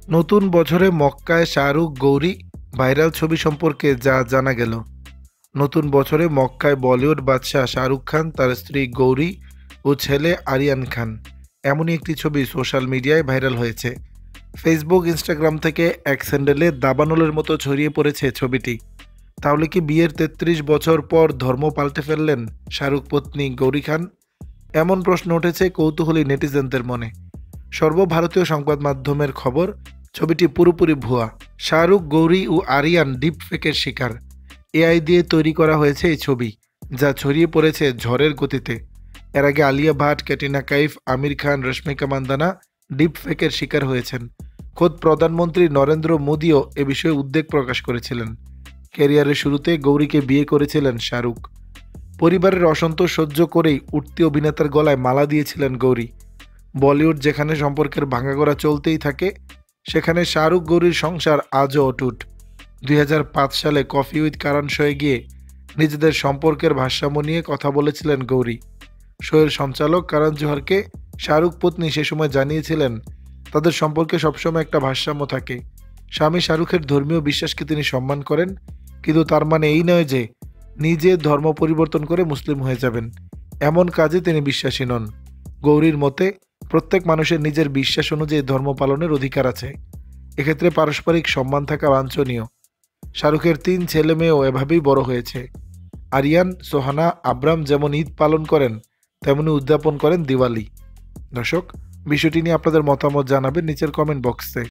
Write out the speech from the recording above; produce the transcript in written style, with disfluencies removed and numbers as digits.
নতুন বছরে মক্কায় শাহরুখ গৌরী ভাইরাল ছবি সম্পর্কে যা জানা গেল। নতুন বছরে মক্কায় বলিউড বাদশাহ শাহরুখ খান, তার স্ত্রী গৌরী ও ছেলে আরিয়ান খান, এমনই একটি ছবি সোশ্যাল মিডিয়ায় ভাইরাল হয়েছে। ফেসবুক, ইনস্টাগ্রাম থেকে এক স্যান্ডেলে দাবানলের মতো ছড়িয়ে পড়েছে ছবিটি। তাহলে কি বিয়ের ৩৩ বছর পর ধর্ম পাল্টে ফেললেন শাহরুখ পত্নী গৌরী খান? এমন প্রশ্ন উঠেছে কৌতূহলী নেটিজেনদের মনে। সর্বভারতীয় সংবাদ মাধ্যমের খবর, ছবিটি পুরোপুরি ভুয়া। শাহরুখ, গৌরী ও আরিয়ান ডিপ ফেকের শিকার। এআই দিয়ে তৈরি করা হয়েছে এই ছবি, যা ছড়িয়ে পড়েছে ঝড়ের গতিতে। এর আগে আলিয়া ভাট, ক্যাটরিনা কাইফ, আমির খান, রশ্মিকা মান্দানা ডিপ ফেকের শিকার হয়েছেন। খোদ প্রধানমন্ত্রী নরেন্দ্র মোদীও এ বিষয়ে উদ্বেগ প্রকাশ করেছিলেন। ক্যারিয়ারের শুরুতে গৌরীকে বিয়ে করেছিলেন শাহরুখ। পরিবারের অসন্তোষ সহ্য করেই উঠতি অভিনেতার গলায় মালা দিয়েছিলেন গৌরী। বলিউড যেখানে সম্পর্কের ভাঙাগড়া চলতেই থাকে, সেখানে শাহরুখ গৌরীর সংসার আজও অটুট। ২০০৫ সালে কফি উইথ কারণ শোয়ে গিয়ে নিজেদের সম্পর্কের ভারসাম্য নিয়ে কথা বলেছিলেন গৌরী। শোয়ের সঞ্চালক কারণ জোহরকে শাহরুখ পত্নী সে সময় জানিয়েছিলেন, তাদের সম্পর্কে সবসময় একটা ভারসাম্য থাকে। স্বামী শাহরুখের ধর্মীয় বিশ্বাসকে তিনি সম্মান করেন, কিন্তু তার মানে এই নয় যে নিজে ধর্ম পরিবর্তন করে মুসলিম হয়ে যাবেন। এমন কাজে তিনি বিশ্বাসী নন। গৌরীর মতে, প্রত্যেক মানুষের নিজের বিশ্বাস অনুযায়ী ধর্ম পালনের অধিকার আছে। এক্ষেত্রে পারস্পরিক সম্মান থাকা বাঞ্ছনীয়। শাহরুখের ৩ ছেলে মেয়েও এভাবেই বড় হয়েছে। আরিয়ান, সোহানা, আব্রাম যেমন ঈদ পালন করেন, তেমনি উদযাপন করেন দিওয়ালি। দর্শক, বিষয়টি নিয়ে আপনাদের মতামত জানাবেন নিচের কমেন্ট বক্সে।